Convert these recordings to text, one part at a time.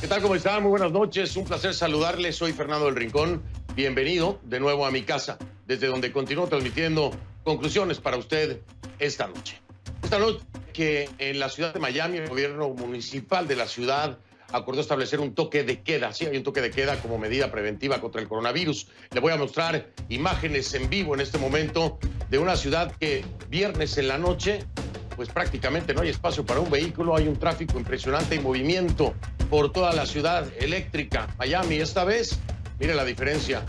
¿Qué tal? ¿Cómo están? Muy buenas noches. Un placer saludarles. Soy Fernando del Rincón. Bienvenido de nuevo a mi casa, desde donde continúo transmitiendo conclusiones para usted esta noche. Esta noche que en la ciudad de Miami, el gobierno municipal de la ciudad acordó establecer un toque de queda. Sí, hay un toque de queda como medida preventiva contra el coronavirus. Le voy a mostrar imágenes en vivo en este momento de una ciudad que viernes en la noche, pues prácticamente no hay espacio para un vehículo, hay un tráfico impresionante y movimiento por toda la ciudad eléctrica. Miami esta vez, mire la diferencia,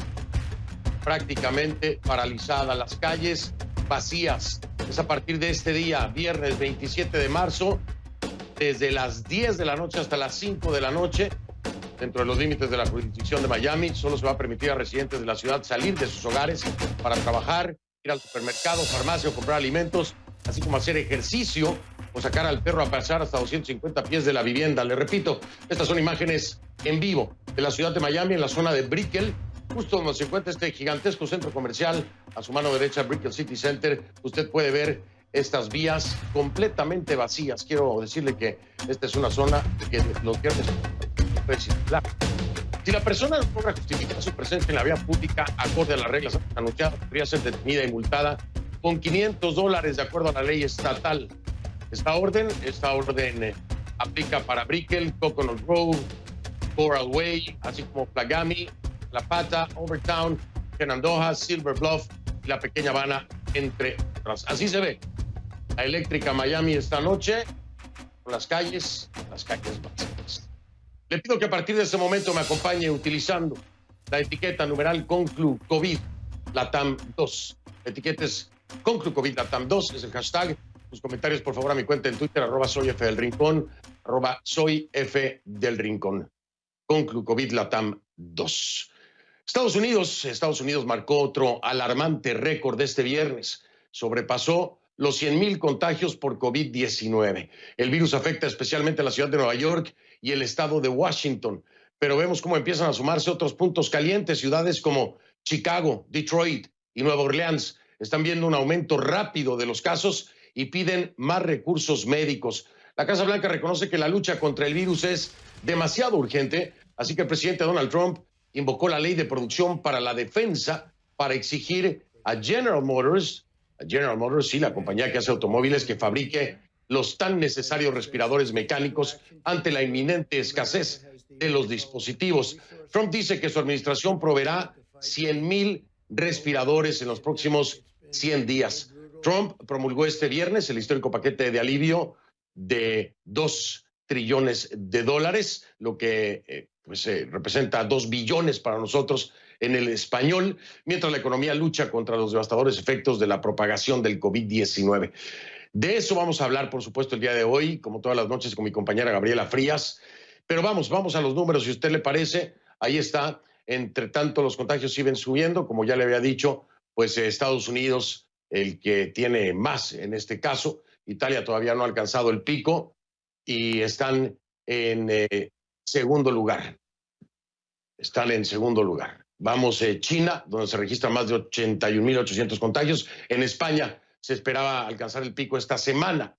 prácticamente paralizada, las calles vacías. Es a partir de este día, viernes 27 de marzo, desde las 10 de la noche hasta las 5 de la noche, dentro de los límites de la jurisdicción de Miami, solo se va a permitir a residentes de la ciudad salir de sus hogares para trabajar, ir al supermercado, farmacia o comprar alimentos, así como hacer ejercicio o sacar al perro a pasar hasta 250 pies de la vivienda. Le repito, estas son imágenes en vivo de la ciudad de Miami, en la zona de Brickell, justo donde se encuentra este gigantesco centro comercial. A su mano derecha, Brickell City Center, usted puede ver estas vías completamente vacías. Quiero decirle que esta es una zona que los viernes puede circular. Si la persona no logra justificar su presencia en la vía pública acorde a las reglas anunciadas, podría ser detenida y multada con $500 de acuerdo a la ley estatal. Esta orden aplica para Brickell, Coconut Grove, Coral Way, así como Flagami, La Pata, Overtown, Shenandoah, Silver Bluff y la Pequeña Habana, entre otras. Así se ve la eléctrica Miami esta noche, con las calles vacías. Le pido que a partir de este momento me acompañe utilizando la etiqueta numeral Conclu COVID Latam 2. La etiqueta es Conclu COVID Latam 2, es el hashtag. Sus comentarios, por favor, a mi cuenta en Twitter, @soyfdelrincón, @soyfdelrincón. Conclu COVID Latam 2. Estados Unidos marcó otro alarmante récord de este viernes. Sobrepasó los 100,000 contagios por COVID-19. El virus afecta especialmente a la ciudad de Nueva York y el estado de Washington. Pero vemos cómo empiezan a sumarse otros puntos calientes. Ciudades como Chicago, Detroit y Nueva Orleans están viendo un aumento rápido de los casos y piden más recursos médicos. La Casa Blanca reconoce que la lucha contra el virus es demasiado urgente, así que el presidente Donald Trump invocó la ley de producción para la defensa para exigir a General Motors, sí, la compañía que hace automóviles, que fabrique los tan necesarios respiradores mecánicos ante la inminente escasez de los dispositivos. Trump dice que su administración proveerá 100,000 respiradores en los próximos 100 días. Trump promulgó este viernes el histórico paquete de alivio de $2 trillones, lo que representa 2 billones para nosotros en el español, mientras la economía lucha contra los devastadores efectos de la propagación del COVID-19. De eso vamos a hablar, por supuesto, el día de hoy, como todas las noches, con mi compañera Gabriela Frías. Pero vamos a los números, si a usted le parece. Ahí está. Entre tanto, los contagios siguen subiendo, como ya le había dicho, pues Estados Unidos el que tiene más en este caso. Italia todavía no ha alcanzado el pico y están en segundo lugar. Vamos, China, donde se registran más de 81,800 contagios. En España se esperaba alcanzar el pico esta semana.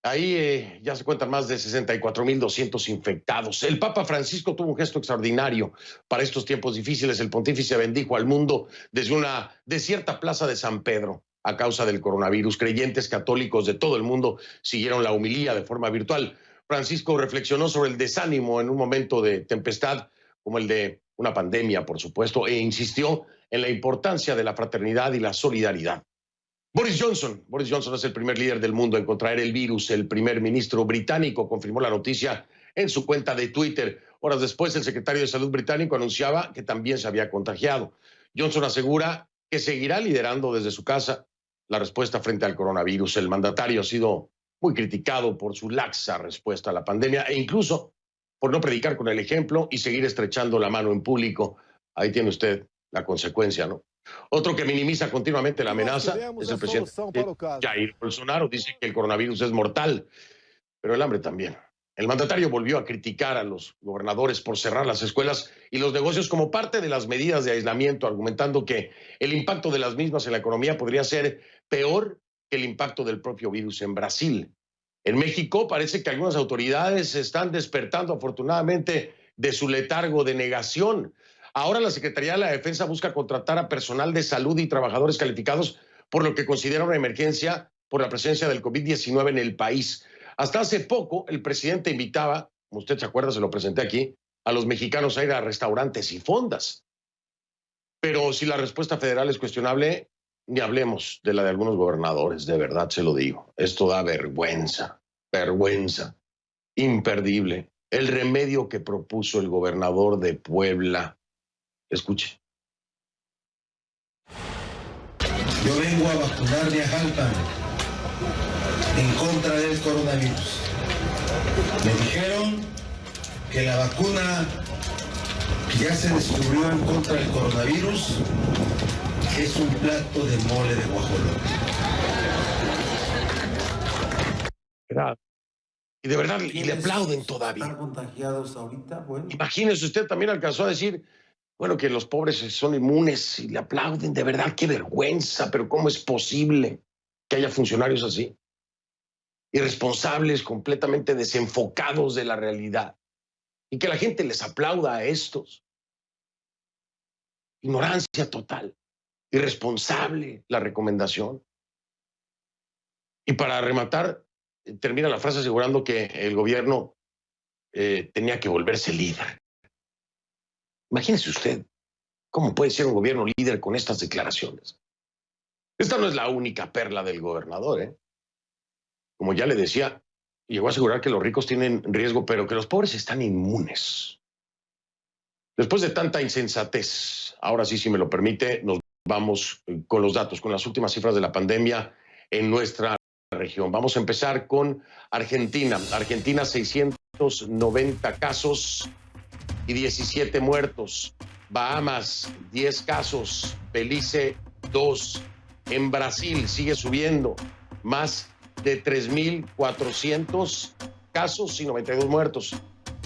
Ahí ya se cuentan más de 64,200 infectados. El Papa Francisco tuvo un gesto extraordinario para estos tiempos difíciles. El pontífice bendijo al mundo desde una desierta plaza de San Pedro a causa del coronavirus. Creyentes católicos de todo el mundo siguieron la homilía de forma virtual. Francisco reflexionó sobre el desánimo en un momento de tempestad como el de una pandemia, por supuesto, e insistió en la importancia de la fraternidad y la solidaridad. Boris Johnson es el primer líder del mundo en contraer el virus. El primer ministro británico confirmó la noticia en su cuenta de Twitter. Horas después, el secretario de Salud británico anunciaba que también se había contagiado. Johnson asegura que seguirá liderando desde su casa la respuesta frente al coronavirus. El mandatario ha sido muy criticado por su laxa respuesta a la pandemia e incluso por no predicar con el ejemplo y seguir estrechando la mano en público. Ahí tiene usted la consecuencia, ¿no? Otro que minimiza continuamente la amenaza es el presidente Jair Bolsonaro. Dice que el coronavirus es mortal, pero el hambre también. El mandatario volvió a criticar a los gobernadores por cerrar las escuelas y los negocios como parte de las medidas de aislamiento, argumentando que el impacto de las mismas en la economía podría ser peor que el impacto del propio virus en Brasil. En México parece que algunas autoridades están despertando afortunadamente de su letargo de negación. Ahora la Secretaría de la Defensa busca contratar a personal de salud y trabajadores calificados por lo que considera una emergencia por la presencia del COVID-19 en el país. Hasta hace poco el presidente invitaba, como usted se acuerda, se lo presenté aquí, a los mexicanos a ir a restaurantes y fondas. Pero si la respuesta federal es cuestionable, ni hablemos de la de algunos gobernadores, de verdad se lo digo. Esto da vergüenza, vergüenza, imperdible. El remedio que propuso el gobernador de Puebla. Escuche. Yo vengo a vacunarme a Jalpan en contra del coronavirus. Me dijeron que la vacuna que ya se descubrió en contra del coronavirus es un plato de mole de guajolote. Y de verdad, y le aplauden todavía. ¿Están contagiados ahorita? Bueno. Imagínese, usted también alcanzó a decir, bueno, que los pobres son inmunes y le aplauden. De verdad, qué vergüenza, pero ¿cómo es posible que haya funcionarios así? Irresponsables, completamente desenfocados de la realidad. Y que la gente les aplauda a estos. Ignorancia total. Irresponsable la recomendación. Y para rematar, termina la frase asegurando que el gobierno tenía que volverse líder. Imagínese usted, ¿cómo puede ser un gobierno líder con estas declaraciones? Esta no es la única perla del gobernador, ¿eh? Como ya le decía, llegó a asegurar que los ricos tienen riesgo, pero que los pobres están inmunes. Después de tanta insensatez, ahora sí, si me lo permite, nos vamos con los datos, con las últimas cifras de la pandemia en nuestra región. Vamos a empezar con Argentina. Argentina, 690 casos y 17 muertos. Bahamas, 10 casos. Belice, 2. En Brasil sigue subiendo, más de 3,400 casos y 92 muertos.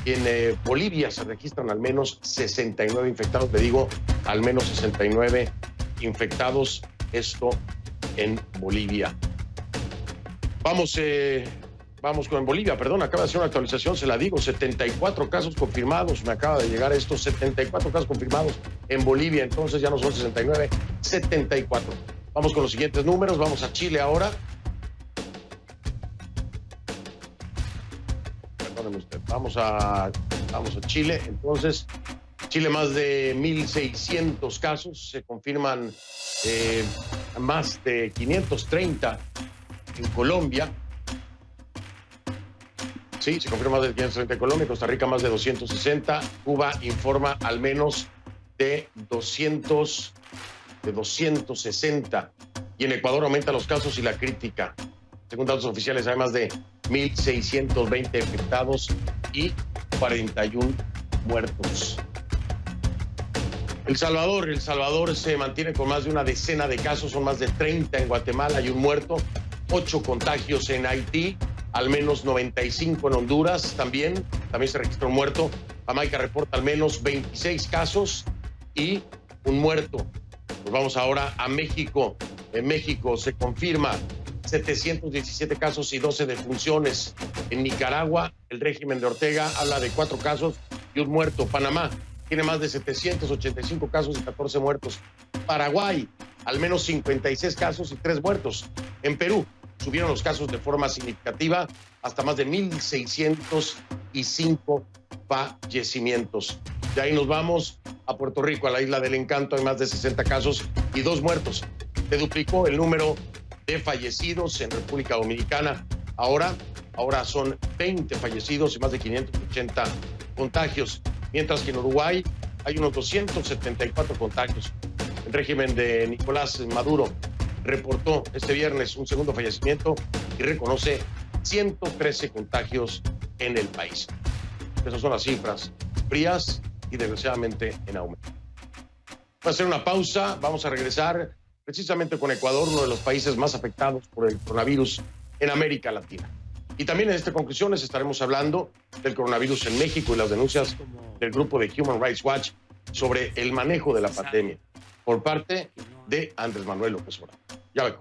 En Bolivia se registran al menos 69 infectados. Le digo, al menos 69 infectados. Esto en Bolivia. Vamos con Bolivia, perdón, acaba de hacer una actualización, se la digo, 74 casos confirmados, me acaba de llegar estos 74 casos confirmados en Bolivia, entonces ya no son 69, 74. Vamos con los siguientes números, vamos a Chile ahora. Perdóneme usted, vamos a Chile, entonces, Chile más de 1,600 casos, se confirman más de 530 en Colombia. Sí, se confirma más de 530 en Colombia, Costa Rica más de 260, Cuba informa al menos de 260 y en Ecuador aumentan los casos y la crítica. Según datos oficiales hay más de 1,620 infectados y 41 muertos. El Salvador se mantiene con más de una decena de casos, son más de 30 en Guatemala y un muerto. 8 contagios en Haití, al menos 95 en Honduras, también se registró un muerto. Jamaica reporta al menos 26 casos y un muerto. Pues vamos ahora a México. En México se confirma 717 casos y 12 defunciones. En Nicaragua, el régimen de Ortega habla de 4 casos y un muerto. Panamá tiene más de 785 casos y 14 muertos. Paraguay, al menos 56 casos y 3 muertos. En Perú, subieron los casos de forma significativa hasta más de 1,605 fallecimientos. De ahí nos vamos a Puerto Rico, a la Isla del Encanto, hay más de 60 casos y 2 muertos. Se duplicó el número de fallecidos en República Dominicana. Ahora son 20 fallecidos y más de 580 contagios. Mientras que en Uruguay hay unos 274 contagios. El régimen de Nicolás Maduro reportó este viernes un segundo fallecimiento y reconoce 113 contagios en el país. Esas son las cifras frías y desgraciadamente en aumento. Vamos a hacer una pausa, vamos a regresar precisamente con Ecuador, uno de los países más afectados por el coronavirus en América Latina. Y también en estas conclusiones estaremos hablando del coronavirus en México y las denuncias del grupo de Human Rights Watch sobre el manejo de la pandemia por parte de Andrés Manuel López Obrador. Ya vengo.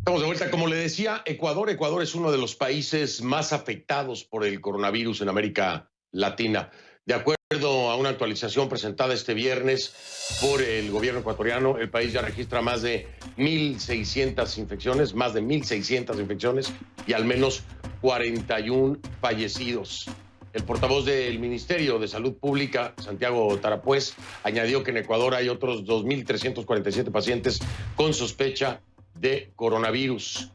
Estamos de vuelta. Como le decía, Ecuador es uno de los países más afectados por el coronavirus en América Latina. De acuerdo a una actualización presentada este viernes por el gobierno ecuatoriano, el país ya registra más de 1.600 infecciones, y al menos 41 fallecidos. El portavoz del Ministerio de Salud Pública, Santiago Tarapuez, añadió que en Ecuador hay otros 2.347 pacientes con sospecha de coronavirus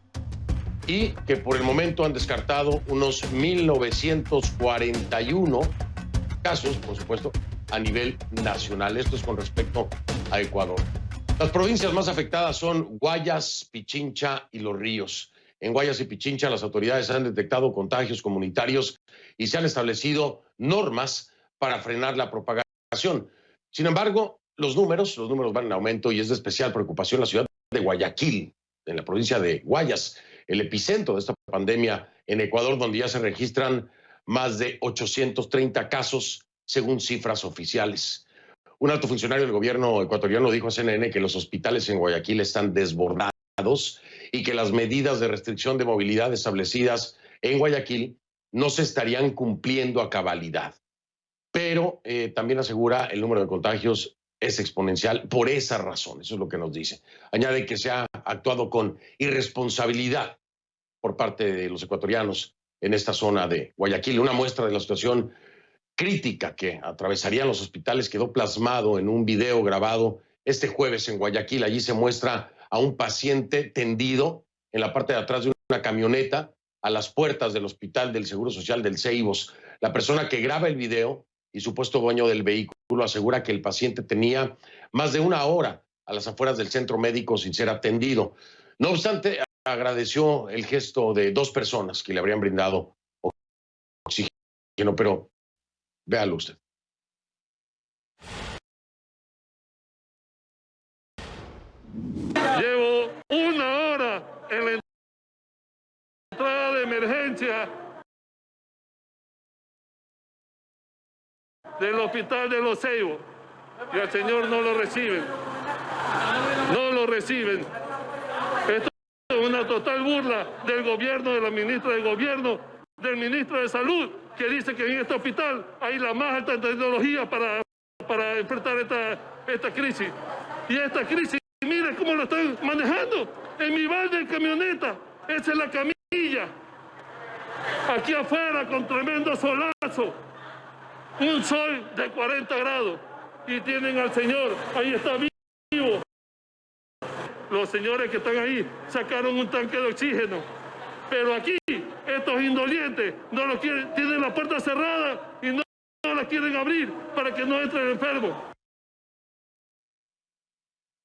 y que por el momento han descartado unos 1.941 casos, por supuesto, a nivel nacional. Esto es con respecto a Ecuador. Las provincias más afectadas son Guayas, Pichincha y Los Ríos. En Guayas y Pichincha las autoridades han detectado contagios comunitarios y se han establecido normas para frenar la propagación. Sin embargo, los números van en aumento y es de especial preocupación la ciudad de Guayaquil, en la provincia de Guayas, el epicentro de esta pandemia en Ecuador, donde ya se registran más de 830 casos, según cifras oficiales. Un alto funcionario del gobierno ecuatoriano dijo a CNN que los hospitales en Guayaquil están desbordados y que las medidas de restricción de movilidad establecidas en Guayaquil no se estarían cumpliendo a cabalidad. Pero también asegura el número de contagios es exponencial por esa razón, eso es lo que nos dice. Añade que se ha actuado con irresponsabilidad por parte de los ecuatorianos en esta zona de Guayaquil. Una muestra de la situación crítica que atravesarían los hospitales quedó plasmado en un video grabado este jueves en Guayaquil. Allí se muestra a un paciente tendido en la parte de atrás de una camioneta a las puertas del Hospital del Seguro Social del Ceibos. La persona que graba el video y supuesto dueño del vehículo asegura que el paciente tenía más de una hora a las afueras del centro médico sin ser atendido. No obstante, agradeció el gesto de dos personas que le habrían brindado oxígeno, pero véalo usted. Llevo una hora en la entrada de emergencia del Hospital de Los Ceibos y al señor no lo reciben. No lo reciben. Esto es una total burla del gobierno, de la ministra de Gobierno, del ministro de Salud, que dice que en este hospital hay la más alta tecnología para enfrentar esta crisis. Y esta crisis, mire cómo lo están manejando. En mi balde de camioneta, esa es la camilla. Aquí afuera con tremendo solazo. Un sol de 40 grados. Y tienen al señor, ahí está vivo. Los señores que están ahí sacaron un tanque de oxígeno. Pero aquí, estos indolientes no lo quieren, tienen la puerta cerrada y no la quieren abrir para que no entre el enfermo.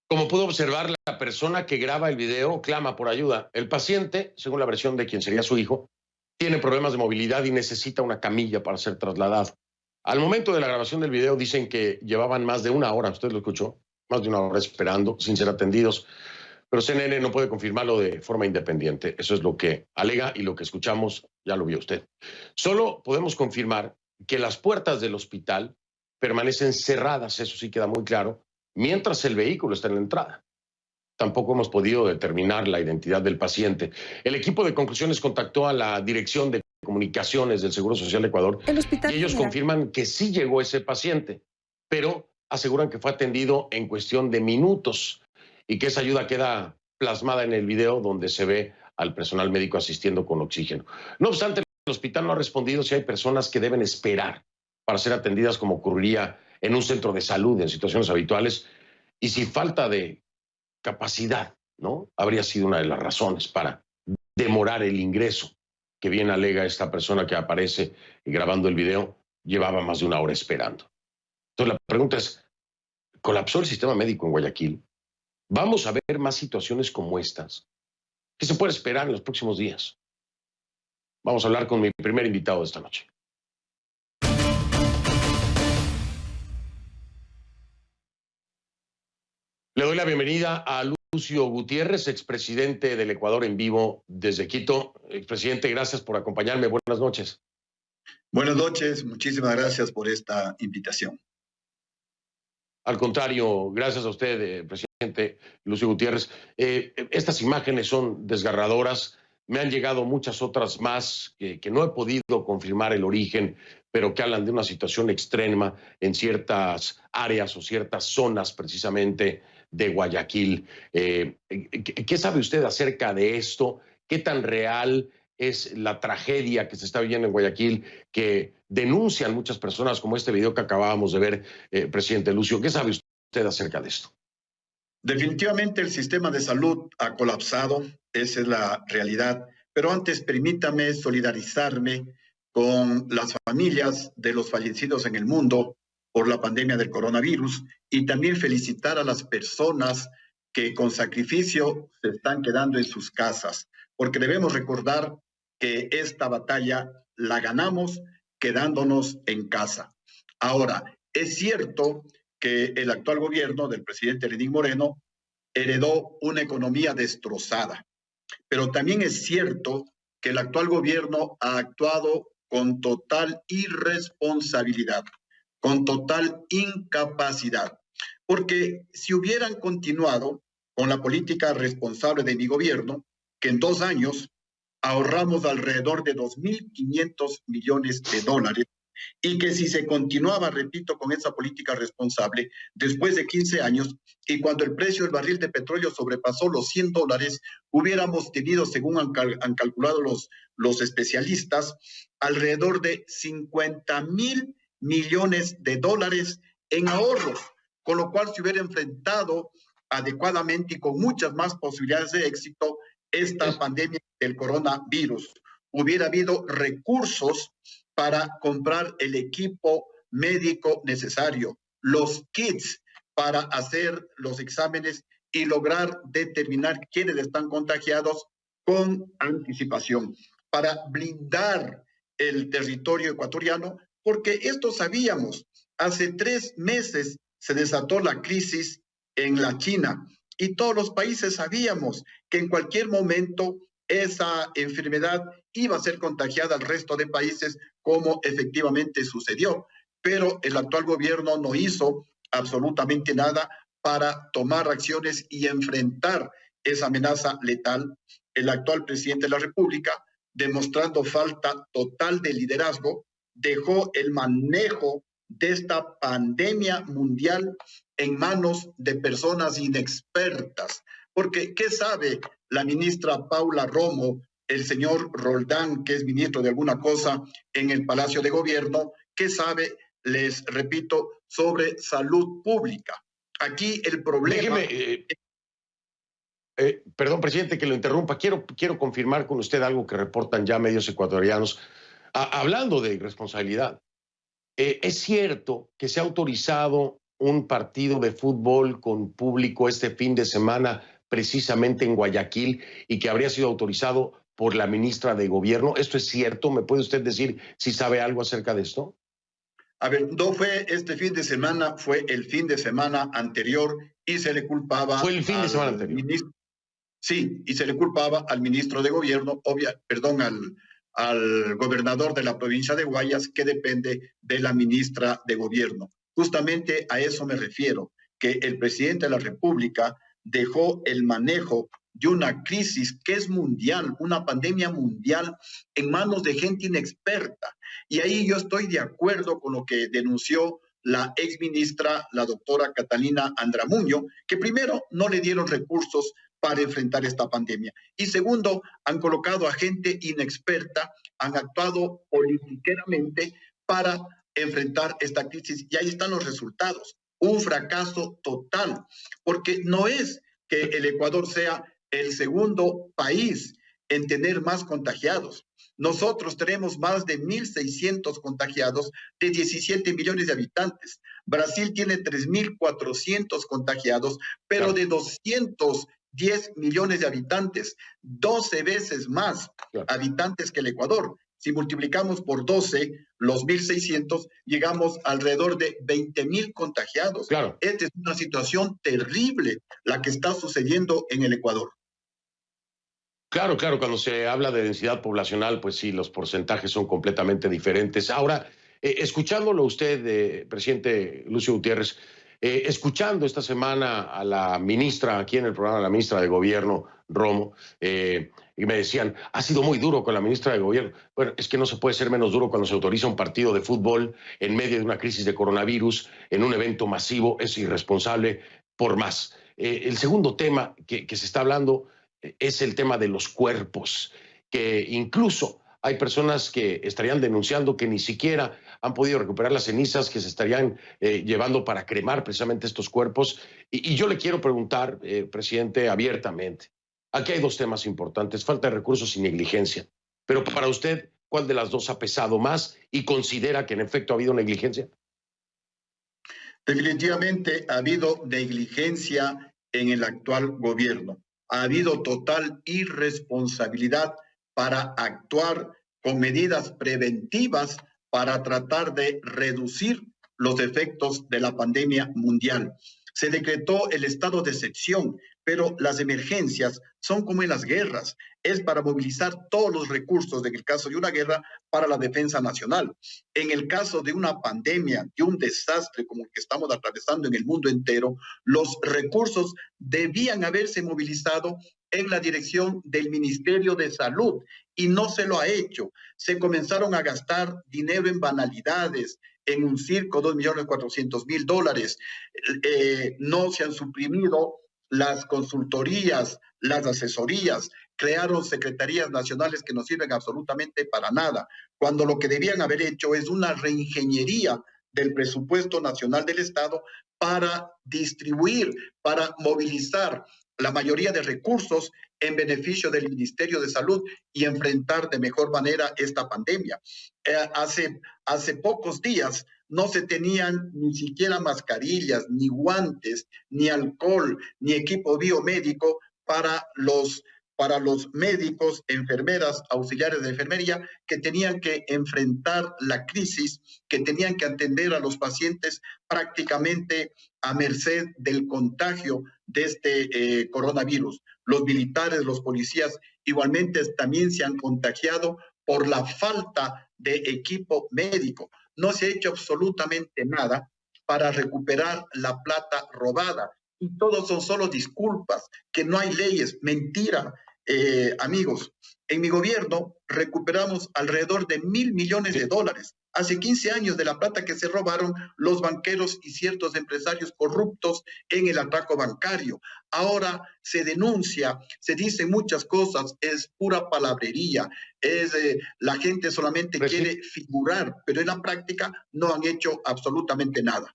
Como pudo observar, la persona que graba el video clama por ayuda. El paciente, según la versión de quien sería su hijo, tiene problemas de movilidad y necesita una camilla para ser trasladado. Al momento de la grabación del video dicen que llevaban más de una hora, usted lo escuchó, más de una hora esperando sin ser atendidos, pero CNN no puede confirmarlo de forma independiente. Eso es lo que alega y lo que escuchamos ya lo vio usted. Solo podemos confirmar que las puertas del hospital permanecen cerradas, eso sí queda muy claro, mientras el vehículo está en la entrada. Tampoco hemos podido determinar la identidad del paciente. El equipo de conclusiones contactó a la Dirección de Comunicaciones del Seguro Social de Ecuador y ellos confirman que sí llegó ese paciente, pero aseguran que fue atendido en cuestión de minutos y que esa ayuda queda plasmada en el video donde se ve al personal médico asistiendo con oxígeno. No obstante, el hospital no ha respondido si hay personas que deben esperar para ser atendidas como ocurriría en un centro de salud en situaciones habituales y si falta de capacidad, ¿no? Habría sido una de las razones para demorar el ingreso, que bien alega esta persona que aparece grabando el video, llevaba más de una hora esperando. Entonces la pregunta es, ¿colapsó el sistema médico en Guayaquil? ¿Vamos a ver más situaciones como estas? ¿Qué se puede esperar en los próximos días? Vamos a hablar con mi primer invitado de esta noche. Le doy la bienvenida a Lucio Gutiérrez, expresidente del Ecuador en vivo desde Quito. Expresidente, gracias por acompañarme. Buenas noches. Buenas noches, muchísimas gracias por esta invitación. Al contrario, gracias a usted, presidente. presidente Lucio Gutiérrez. Estas imágenes son desgarradoras. Me han llegado muchas otras más que no he podido confirmar el origen, pero que hablan de una situación extrema en ciertas áreas o ciertas zonas precisamente de Guayaquil. ¿Qué sabe usted acerca de esto? ¿Qué tan real es la tragedia que se está viviendo en Guayaquil, que denuncian muchas personas, como este video que acabábamos de ver, presidente Lucio? ¿Qué sabe usted acerca de esto? Definitivamente el sistema de salud ha colapsado, esa es la realidad. Pero antes permítame solidarizarme con las familias de los fallecidos en el mundo por la pandemia del coronavirus y también felicitar a las personas que con sacrificio se están quedando en sus casas, porque debemos recordar que esta batalla la ganamos quedándonos en casa. Ahora, es cierto que el actual gobierno del presidente Lenín Moreno heredó una economía destrozada, pero también es cierto que el actual gobierno ha actuado con total irresponsabilidad, con total incapacidad, porque si hubieran continuado con la política responsable de mi gobierno, que en 2 años ahorramos alrededor de 2.500 millones de dólares, y que si se continuaba, repito, con esa política responsable, después de 15 años, y cuando el precio del barril de petróleo sobrepasó los $100, hubiéramos tenido, según han calculado los especialistas, alrededor de 50.000 millones de dólares en ahorros, con lo cual se hubiera enfrentado adecuadamente y con muchas más posibilidades de éxito esta pandemia del coronavirus. Hubiera habido recursos para comprar el equipo médico necesario, los kits para hacer los exámenes y lograr determinar quiénes están contagiados con anticipación, para blindar el territorio ecuatoriano, porque esto sabíamos. Hace 3 meses se desató la crisis en la China y todos los países sabíamos que en cualquier momento esa enfermedad iba a ser contagiada al resto de países, como efectivamente sucedió. Pero el actual gobierno no hizo absolutamente nada para tomar acciones y enfrentar esa amenaza letal. El actual presidente de la República, demostrando falta total de liderazgo, dejó el manejo de esta pandemia mundial en manos de personas inexpertas. Porque, ¿qué sabe la ministra Paula Romo, el señor Roldán, que es ministro de alguna cosa en el Palacio de Gobierno? ¿Qué sabe, les repito, sobre salud pública? Aquí el problema... Déjeme, perdón, presidente, que lo interrumpa. Quiero confirmar con usted algo que reportan ya medios ecuatorianos. Hablando de irresponsabilidad, ¿es cierto que se ha autorizado un partido de fútbol con público este fin de semana precisamente en Guayaquil y que habría sido autorizado por la ministra de Gobierno? ¿Esto es cierto? ¿Me puede usted decir si sabe algo acerca de esto? A ver, no fue este fin de semana, fue el fin de semana anterior y se le culpaba... Fue el fin de semana anterior. Sí, y se le culpaba al ministro de Gobierno, al gobernador de la provincia de Guayas, que depende de la ministra de Gobierno. Justamente a eso me refiero, que el presidente de la República dejó el manejo de una crisis que es mundial, una pandemia mundial, en manos de gente inexperta. Y ahí yo estoy de acuerdo con lo que denunció la exministra, la doctora Catalina Andramuño, que primero no le dieron recursos para enfrentar esta pandemia. Y segundo, han colocado a gente inexperta, han actuado politiqueramente para enfrentar esta crisis. Y ahí están los resultados. Un fracaso total, porque no es que el Ecuador sea el segundo país en tener más contagiados. Nosotros tenemos más de 1.600 contagiados de 17 millones de habitantes. Brasil tiene 3.400 contagiados, pero de 210 millones de habitantes, 12 veces más habitantes que el Ecuador. Si multiplicamos por 12 los 1.600, llegamos alrededor de 20.000 contagiados. Claro. Esta es una situación terrible la que está sucediendo en el Ecuador. Claro, cuando se habla de densidad poblacional, pues sí, los porcentajes son completamente diferentes. Ahora, escuchándolo usted, presidente Lucio Gutiérrez, Escuchando esta semana a la ministra, aquí en el programa, la ministra de Gobierno, Romo, y me decían, ha sido muy duro con la ministra de Gobierno. Bueno, es que no se puede ser menos duro cuando se autoriza un partido de fútbol en medio de una crisis de coronavirus, en un evento masivo, es irresponsable por más. El segundo tema que se está hablando es el tema de los cuerpos, que incluso hay personas que estarían denunciando que ni siquiera han podido recuperar las cenizas que se estarían llevando para cremar precisamente estos cuerpos. Y yo le quiero preguntar, presidente, abiertamente, aquí hay dos temas importantes, falta de recursos y negligencia. Pero para usted, ¿cuál de las dos ha pesado más y considera que en efecto ha habido negligencia? Definitivamente ha habido negligencia en el actual gobierno. Ha habido total irresponsabilidad para actuar con medidas preventivas para tratar de reducir los efectos de la pandemia mundial. Se decretó el estado de excepción, pero las emergencias son como en las guerras, es para movilizar todos los recursos, en el caso de una guerra, para la defensa nacional. En el caso de una pandemia, de un desastre como el que estamos atravesando en el mundo entero, los recursos debían haberse movilizado en la dirección del Ministerio de Salud y no se lo ha hecho. Se comenzaron a gastar dinero en banalidades, en un circo, $2.400.000. No se han suprimido las consultorías, las asesorías, crearon secretarías nacionales que no sirven absolutamente para nada, cuando lo que debían haber hecho es una reingeniería del presupuesto nacional del Estado para distribuir, para movilizar la mayoría de recursos en beneficio del Ministerio de Salud y enfrentar de mejor manera esta pandemia. Hace pocos días no se tenían ni siquiera mascarillas, ni guantes, ni alcohol, ni equipo biomédico para los médicos, enfermeras, auxiliares de enfermería que tenían que enfrentar la crisis, que tenían que atender a los pacientes prácticamente a merced del contagio de este coronavirus. Los militares, los policías igualmente también se han contagiado por la falta de equipo médico. No se ha hecho absolutamente nada para recuperar la plata robada. Y todos son solo disculpas, que no hay leyes, mentira. Amigos, en mi gobierno recuperamos alrededor de $1.000 millones. Hace 15 años de la plata que se robaron los banqueros y ciertos empresarios corruptos en el atraco bancario. Ahora se denuncia, se dicen muchas cosas, es pura palabrería, la gente solamente quiere figurar, pero en la práctica no han hecho absolutamente nada.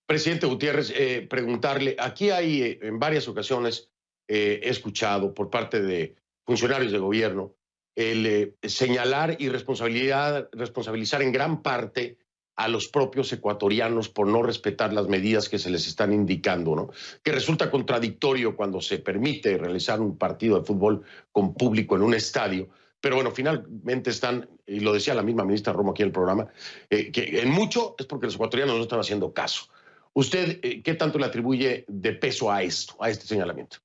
Presidente Gutiérrez, preguntarle, aquí hay en varias ocasiones he escuchado por parte de funcionarios de gobierno el señalar y responsabilizar en gran parte a los propios ecuatorianos por no respetar las medidas que se les están indicando, ¿no? Que resulta contradictorio cuando se permite realizar un partido de fútbol con público en un estadio. Pero bueno, finalmente están, y lo decía la misma ministra Romo aquí en el programa, que en mucho es porque los ecuatorianos no están haciendo caso. ¿Usted qué tanto le atribuye de peso a esto, a este señalamiento?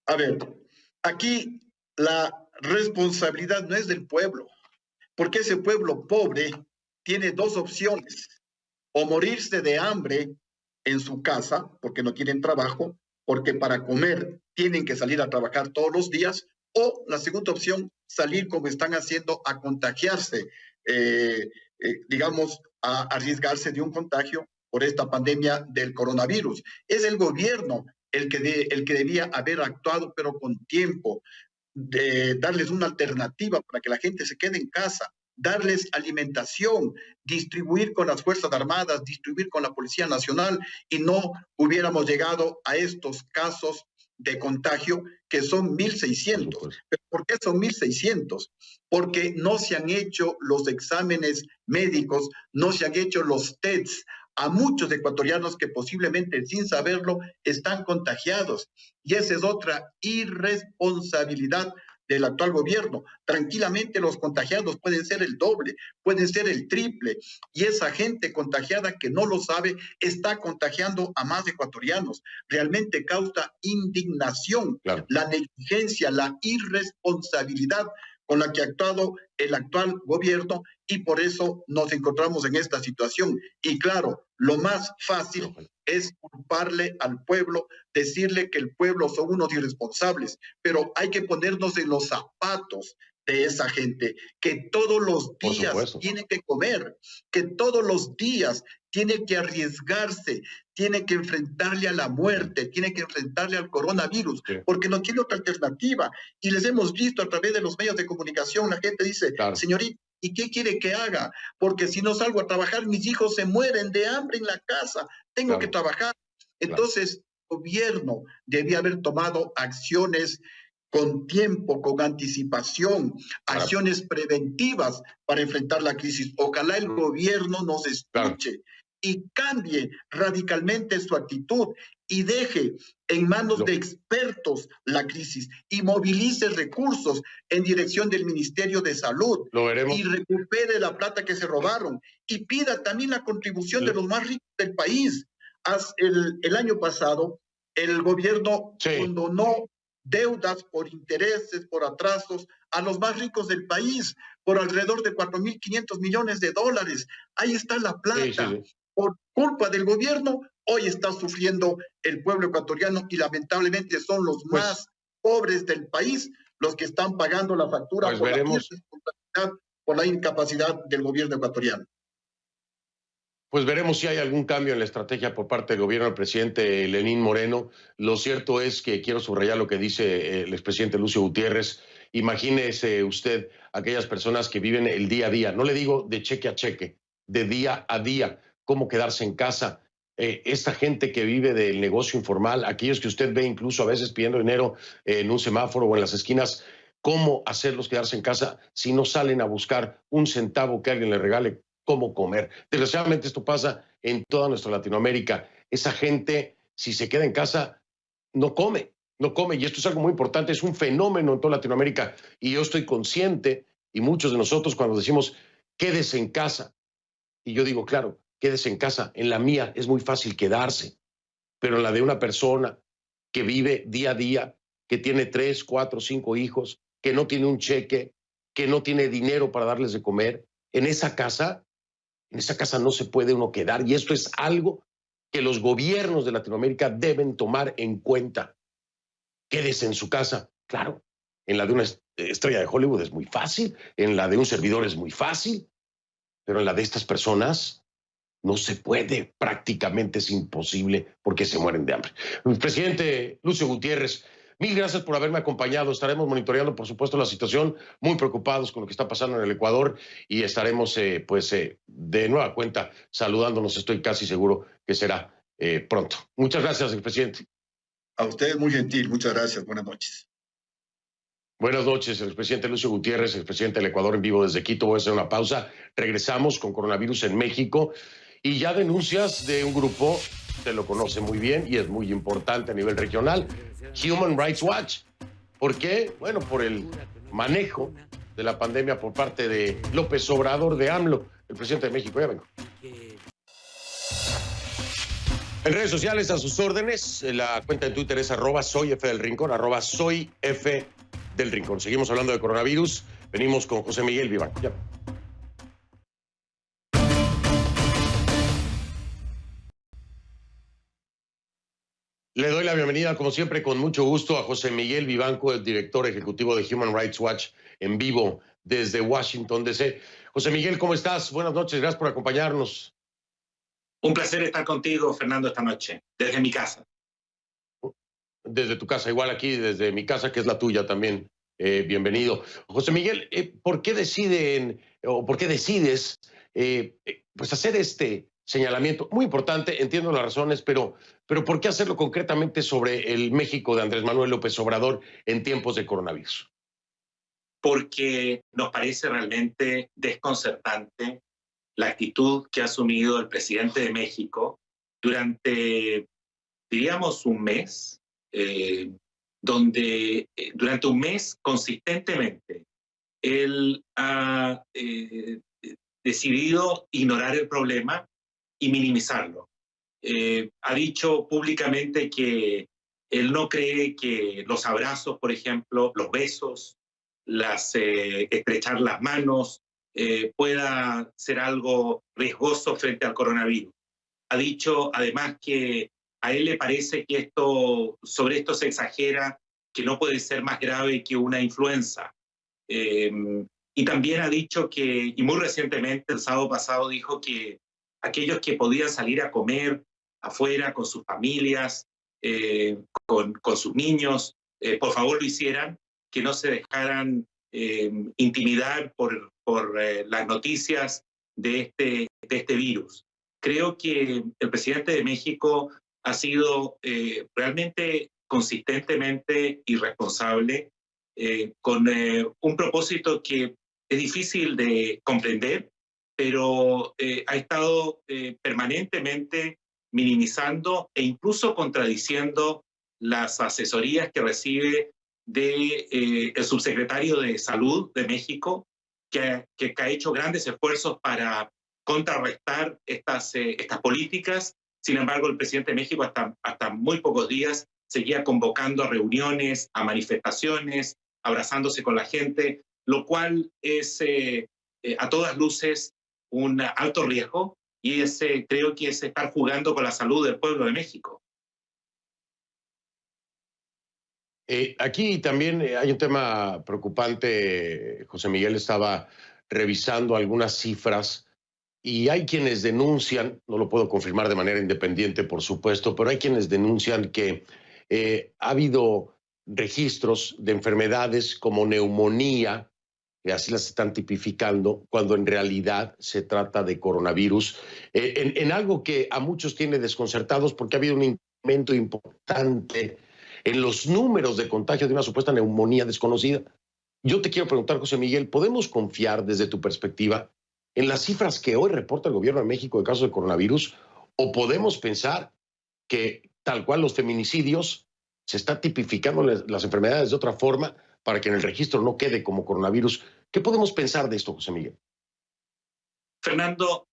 A ver, aquí la responsabilidad no es del pueblo, porque ese pueblo pobre tiene dos opciones: o morirse de hambre en su casa, porque no tienen trabajo, porque para comer tienen que salir a trabajar todos los días, o la segunda opción, salir como están haciendo a contagiarse, digamos, a arriesgarse de un contagio por esta pandemia del coronavirus. Es el gobierno el que debía haber actuado, pero con tiempo, de darles una alternativa para que la gente se quede en casa, darles alimentación, distribuir con las Fuerzas Armadas, distribuir con la Policía Nacional, y no hubiéramos llegado a estos casos de contagio que son 1.600. ¿Pero por qué son 1.600? Porque no se han hecho los exámenes médicos, no se han hecho los tests a muchos ecuatorianos que posiblemente sin saberlo están contagiados. Y esa es otra irresponsabilidad del actual gobierno. Tranquilamente los contagiados pueden ser el doble, pueden ser el triple, y esa gente contagiada que no lo sabe está contagiando a más ecuatorianos. Realmente causa indignación, claro, la negligencia, la irresponsabilidad con la que ha actuado el actual gobierno y por eso nos encontramos en esta situación. Y claro, lo más fácil es culparle al pueblo, decirle que el pueblo son unos irresponsables, pero hay que ponernos en los zapatos de esa gente que todos los días tiene que comer, que todos los días tiene que arriesgarse, tiene que enfrentarle a la muerte, tiene que enfrentarle al coronavirus, porque no tiene otra alternativa. Y les hemos visto a través de los medios de comunicación, la gente dice, señorita, ¿y qué quiere que haga? Porque si no salgo a trabajar, mis hijos se mueren de hambre en la casa, tengo que trabajar. Entonces, el gobierno debía haber tomado acciones con tiempo, con anticipación, acciones preventivas para enfrentar la crisis. Ojalá el gobierno nos escuche y cambie radicalmente su actitud y deje en manos de expertos la crisis y movilice recursos en dirección del Ministerio de Salud y recupere la plata que se robaron y pida también la contribución de los más ricos del país. El año pasado, el gobierno condonó deudas por intereses, por atrasos, a los más ricos del país, por alrededor de 4.500 millones de dólares. Ahí está la plata. Por culpa del gobierno, hoy está sufriendo el pueblo ecuatoriano y lamentablemente son los más pobres del país los que están pagando la factura por la incapacidad del gobierno ecuatoriano. Pues veremos si hay algún cambio en la estrategia por parte del gobierno del presidente Lenín Moreno. Lo cierto es que quiero subrayar lo que dice el expresidente Lucio Gutiérrez. Imagínese usted aquellas personas que viven el día a día, no le digo de cheque a cheque, de día a día, cómo quedarse en casa. Esta gente que vive del negocio informal, aquellos que usted ve incluso a veces pidiendo dinero en un semáforo o en las esquinas, ¿cómo hacerlos quedarse en casa si no salen a buscar un centavo que alguien les regale? Cómo comer. Desgraciadamente esto pasa en toda nuestra Latinoamérica. Esa gente, si se queda en casa, no come. Y esto es algo muy importante, es un fenómeno en toda Latinoamérica. Y yo estoy consciente, y muchos de nosotros cuando decimos, quédese en casa. Y yo digo, claro, quédese en casa. En la mía es muy fácil quedarse. Pero en la de una persona que vive día a día, que tiene 3, 4, 5 hijos, que no tiene un cheque, que no tiene dinero para darles de comer, en esa casa no se puede uno quedar, y esto es algo que los gobiernos de Latinoamérica deben tomar en cuenta. Quédese en su casa. Claro, en la de una estrella de Hollywood es muy fácil, en la de un servidor es muy fácil, pero en la de estas personas no se puede, prácticamente es imposible porque se mueren de hambre. El presidente Lucio Gutiérrez, mil gracias por haberme acompañado. Estaremos monitoreando, por supuesto, la situación, muy preocupados con lo que está pasando en el Ecuador y estaremos, de nueva cuenta, saludándonos. Estoy casi seguro que será pronto. Muchas gracias, presidente. A usted muy gentil. Muchas gracias. Buenas noches. Buenas noches, el presidente Lucio Gutiérrez, el presidente del Ecuador en vivo desde Quito. Voy a hacer una pausa. Regresamos con coronavirus en México y ya denuncias de un grupo, usted lo conoce muy bien y es muy importante a nivel regional, Human Rights Watch. ¿Por qué? Bueno, por el manejo de la pandemia por parte de López Obrador, de AMLO, el presidente de México. Ya vengo. En redes sociales, a sus órdenes, la cuenta de Twitter es @soyfdelrincón, @soyfdelrincón. Seguimos hablando de coronavirus. Venimos con José Miguel Vivanco. Ya. Le doy la bienvenida, como siempre, con mucho gusto a José Miguel Vivanco, el director ejecutivo de Human Rights Watch, en vivo desde Washington, D.C. José Miguel, ¿cómo estás? Buenas noches, gracias por acompañarnos. Un placer estar contigo, Fernando, esta noche, desde mi casa. Desde tu casa, igual aquí, desde mi casa, que es la tuya también. Bienvenido. José Miguel, ¿por qué decides pues hacer este señalamiento? Muy importante, entiendo las razones, pero ¿por qué hacerlo concretamente sobre el México de Andrés Manuel López Obrador en tiempos de coronavirus? Porque nos parece realmente desconcertante la actitud que ha asumido el presidente de México durante, diríamos, un mes, donde durante un mes consistentemente él ha decidido ignorar el problema y minimizarlo. Ha dicho públicamente que él no cree que los abrazos, por ejemplo, los besos, estrechar las manos, pueda ser algo riesgoso frente al coronavirus. Ha dicho además que a él le parece que sobre esto se exagera, que no puede ser más grave que una influenza. Y también ha dicho que, y muy recientemente, el sábado pasado, dijo que aquellos que podían salir a comer afuera con sus familias, con sus niños, por favor lo hicieran, que no se dejaran intimidar por las noticias de este virus. Creo que el presidente de México ha sido realmente consistentemente irresponsable, con un propósito que es difícil de comprender, pero ha estado permanentemente minimizando e incluso contradiciendo las asesorías que recibe del subsecretario de Salud de México, que ha hecho grandes esfuerzos para contrarrestar estas políticas. Sin embargo, el presidente de México hasta muy pocos días seguía convocando a reuniones, a manifestaciones, abrazándose con la gente, lo cual es a todas luces un alto riesgo y creo que es estar jugando con la salud del pueblo de México. Aquí también hay un tema preocupante. José Miguel estaba revisando algunas cifras y hay quienes denuncian, no lo puedo confirmar de manera independiente, por supuesto, pero hay quienes denuncian que ha habido registros de enfermedades como neumonía, que así las están tipificando, cuando en realidad se trata de coronavirus, en algo que a muchos tiene desconcertados porque ha habido un incremento importante en los números de contagio de una supuesta neumonía desconocida. Yo te quiero preguntar, José Miguel, ¿podemos confiar desde tu perspectiva en las cifras que hoy reporta el gobierno de México de casos de coronavirus, o podemos pensar que tal cual los feminicidios se está tipificando las enfermedades de otra forma para que en el registro no quede como coronavirus? ¿Qué podemos pensar de esto, José Miguel? Fernando,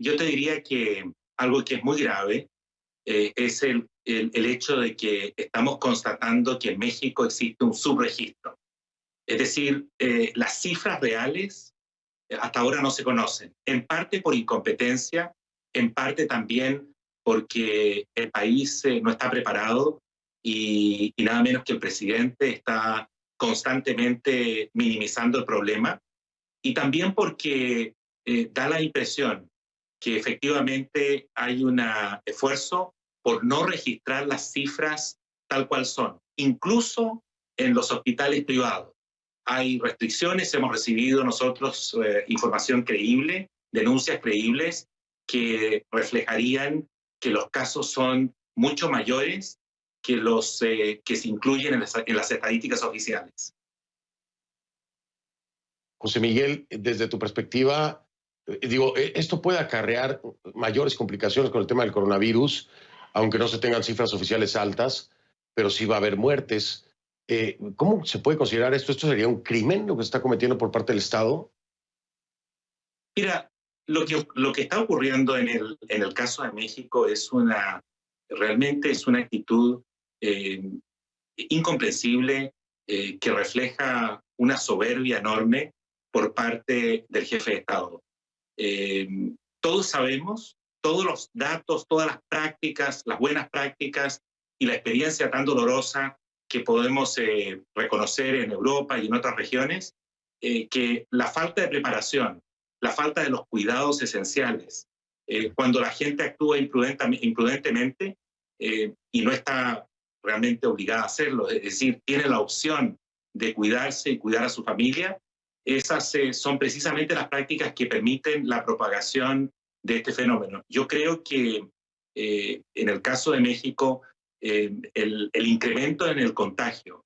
yo te diría que algo que es muy grave es el hecho de que estamos constatando que en México existe un subregistro. Es decir, las cifras reales hasta ahora no se conocen, en parte por incompetencia, en parte también porque el país no está preparado y nada menos que el presidente está constantemente minimizando el problema, y también porque da la impresión que efectivamente hay un esfuerzo por no registrar las cifras tal cual son, incluso en los hospitales privados. Hay restricciones, hemos recibido nosotros información creíble, denuncias creíbles que reflejarían que los casos son mucho mayores que los que se incluyen en las estadísticas oficiales. José Miguel, desde tu perspectiva, esto puede acarrear mayores complicaciones con el tema del coronavirus, aunque no se tengan cifras oficiales altas, pero sí va a haber muertes. ¿Cómo se puede considerar esto? ¿Esto sería un crimen lo que se está cometiendo por parte del Estado? Mira, lo que está ocurriendo en el caso de México realmente es una actitud incomprensible, que refleja una soberbia enorme por parte del jefe de Estado. Todos sabemos, todos los datos, todas las prácticas, las buenas prácticas y la experiencia tan dolorosa que podemos reconocer en Europa y en otras regiones, que la falta de preparación, la falta de los cuidados esenciales, cuando la gente actúa imprudentemente y no está realmente obligada a hacerlo, es decir, tiene la opción de cuidarse y cuidar a su familia, esas son precisamente las prácticas que permiten la propagación de este fenómeno. Yo creo que en el caso de México, el incremento en el contagio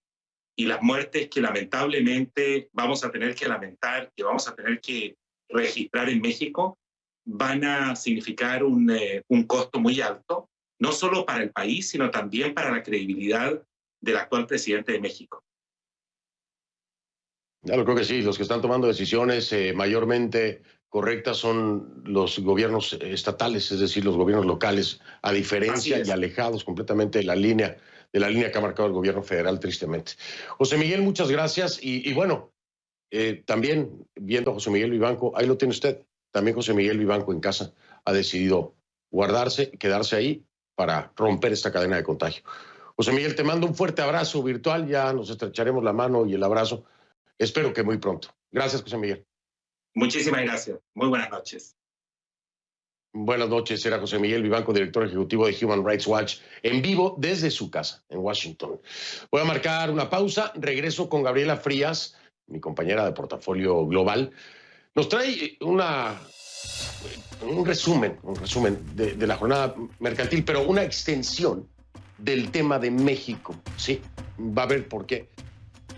y las muertes que lamentablemente vamos a tener que lamentar, que vamos a tener que registrar en México, van a significar un costo muy alto, no solo para el país, sino también para la credibilidad del actual presidente de México. Ya lo creo que sí, los que están tomando decisiones mayormente correctas son los gobiernos estatales, es decir, los gobiernos locales, a diferencia y alejados completamente de la línea que ha marcado el gobierno federal, tristemente. José Miguel, muchas gracias y bueno, también viendo a José Miguel Vivanco, ahí lo tiene usted. También José Miguel Vivanco en casa ha decidido guardarse, quedarse ahí para romper esta cadena de contagio. José Miguel, te mando un fuerte abrazo virtual, ya nos estrecharemos la mano y el abrazo. Espero que muy pronto. Gracias, José Miguel. Muchísimas gracias. Muy buenas noches. Buenas noches, era José Miguel Vivanco, director ejecutivo de Human Rights Watch, en vivo desde su casa en Washington. Voy a marcar una pausa, regreso con Gabriela Frías, mi compañera de Portafolio Global. Nos trae un resumen de la jornada mercantil, pero una extensión del tema de México. Sí, va a ver por qué.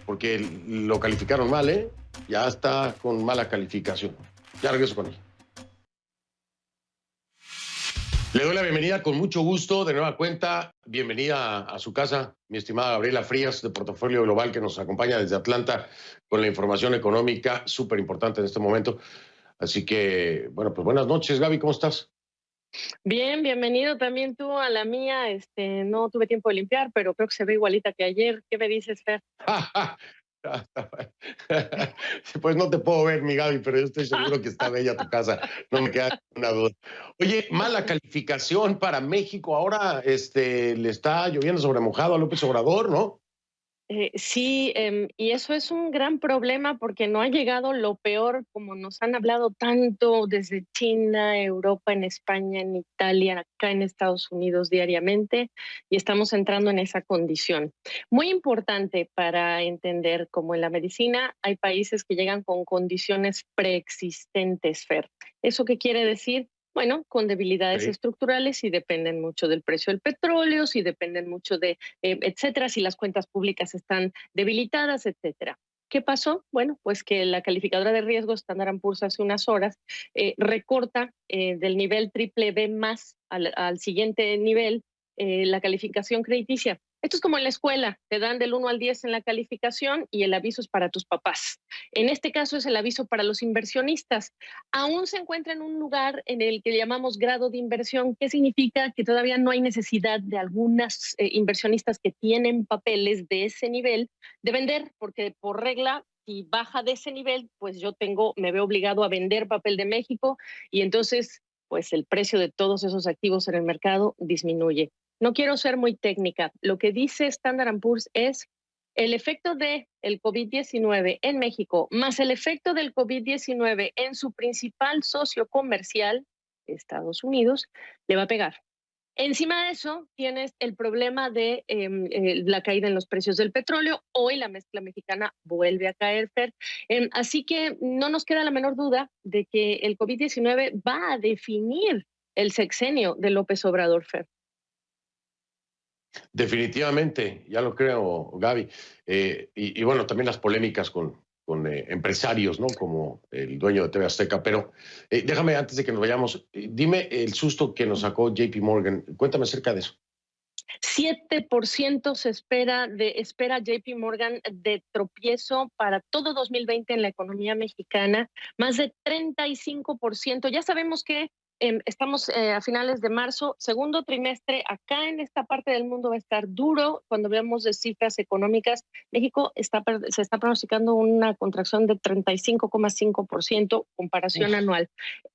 Porque lo calificaron mal, ¿eh? Ya está con mala calificación. Ya regreso con ella. Le doy la bienvenida con mucho gusto, de nueva cuenta. Bienvenida a su casa, mi estimada Gabriela Frías, de Portafolio Global, que nos acompaña desde Atlanta con la información económica súper importante en este momento. Así que, bueno, pues buenas noches, Gaby, ¿cómo estás? Bien, bienvenido también tú a la mía. No tuve tiempo de limpiar, pero creo que se ve igualita que ayer. ¿Qué me dices, Fer? Pues no te puedo ver, mi Gaby, pero yo estoy seguro que está bella tu casa. No me queda una duda. Oye, mala calificación para México. Ahora le está lloviendo sobre mojado a López Obrador, ¿no? Sí, y eso es un gran problema porque no ha llegado lo peor, como nos han hablado tanto desde China, Europa, en España, en Italia, acá en Estados Unidos diariamente, y estamos entrando en esa condición. Muy importante para entender cómo en la medicina hay países que llegan con condiciones preexistentes, Fer. ¿Eso qué quiere decir? Bueno, con debilidades Sí. estructurales y dependen mucho del precio del petróleo, si dependen mucho de, etcétera, si las cuentas públicas están debilitadas, etcétera. ¿Qué pasó? Bueno, pues que la calificadora de riesgo Standard & Poor's hace unas horas recorta del nivel triple B más al siguiente nivel la calificación crediticia. Esto es como en la escuela, te dan del 1 al 10 en la calificación y el aviso es para tus papás. En este caso es el aviso para los inversionistas. Aún se encuentra en un lugar en el que llamamos grado de inversión, que significa que todavía no hay necesidad de algunas inversionistas que tienen papeles de ese nivel de vender, porque por regla, si baja de ese nivel, pues me veo obligado a vender papel de México y entonces pues el precio de todos esos activos en el mercado disminuye. No quiero ser muy técnica. Lo que dice Standard & Poor's es el efecto del COVID-19 en México más el efecto del COVID-19 en su principal socio comercial, Estados Unidos, le va a pegar. Encima de eso, tienes el problema de la caída en los precios del petróleo. Hoy la mezcla mexicana vuelve a caer, Fer. Así que no nos queda la menor duda de que el COVID-19 va a definir el sexenio de López Obrador, Fer. Definitivamente, ya lo creo, Gaby. Y bueno, también las polémicas con empresarios, ¿no? Como el dueño de TV Azteca. Pero déjame, antes de que nos vayamos, dime el susto que nos sacó JP Morgan. Cuéntame acerca de eso. 7% espera JP Morgan de tropiezo para todo 2020 en la economía mexicana, más de 35%. Ya sabemos que estamos a finales de marzo, segundo trimestre, acá en esta parte del mundo va a estar duro cuando veamos de cifras económicas. México se está pronosticando una contracción de 35,5% comparación anual.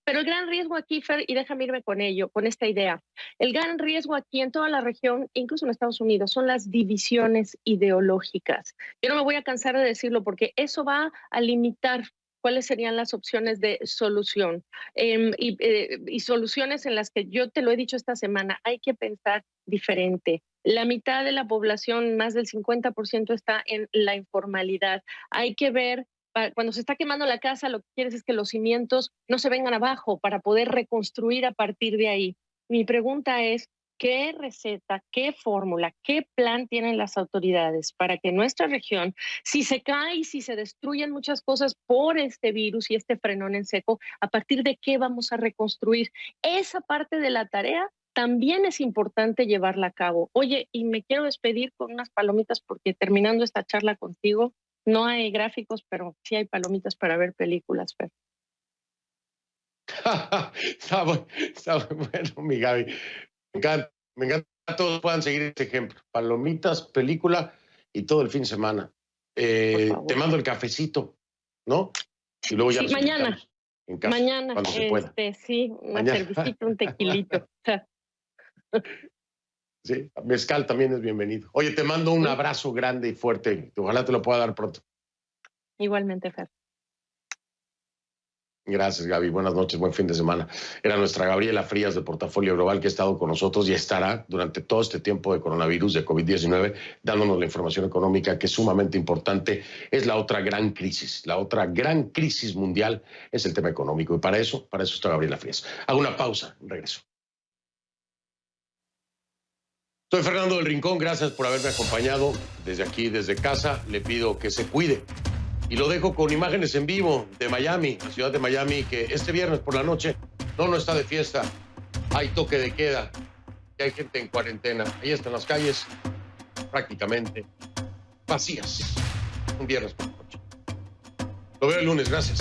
Pero el gran riesgo aquí, Fer, y déjame irme con ello, con esta idea, el gran riesgo aquí en toda la región, incluso en Estados Unidos, son las divisiones ideológicas. Yo no me voy a cansar de decirlo porque eso va a limitar cuáles serían las opciones de solución y soluciones en las que yo te lo he dicho esta semana, hay que pensar diferente. La mitad de la población, más del 50%, está en la informalidad. Hay que ver, cuando se está quemando la casa, lo que quieres es que los cimientos no se vengan abajo para poder reconstruir a partir de ahí. Mi pregunta es, ¿qué receta, qué fórmula, qué plan tienen las autoridades para que nuestra región, si se cae y si se destruyen muchas cosas por este virus y este frenón en seco, a partir de qué vamos a reconstruir? Esa parte de la tarea también es importante llevarla a cabo. Oye, y me quiero despedir con unas palomitas porque terminando esta charla contigo, no hay gráficos, pero sí hay palomitas para ver películas, Fer. Está muy bueno, mi Gaby. Me encanta que todos puedan seguir este ejemplo. Palomitas, película y todo el fin de semana. Te mando el cafecito. ¿no? Y luego ya sí, nos mañana. invitamos en casa, Mañana, cuando se pueda. sí, una Mañana. cervecita, un tequilito. Sí, mezcal también es bienvenido. Oye, te mando un abrazo grande y fuerte. Ojalá te lo pueda dar pronto. Igualmente, Fer. Gracias, Gaby. Buenas noches, buen fin de semana. Era nuestra Gabriela Frías de Portafolio Global, que ha estado con nosotros y estará durante todo este tiempo de coronavirus, de COVID-19, dándonos la información económica que es sumamente importante. Es la otra gran crisis mundial es el tema económico. Y para eso está Gabriela Frías. Hago una pausa, regreso. Soy Fernando del Rincón, gracias por haberme acompañado desde aquí, desde casa. Le pido que se cuide. Y lo dejo con imágenes en vivo de Miami, la ciudad de Miami, que este viernes por la noche no está de fiesta. Hay toque de queda y hay gente en cuarentena. Ahí están las calles prácticamente vacías. Un viernes por la noche. Lo veo el lunes, gracias.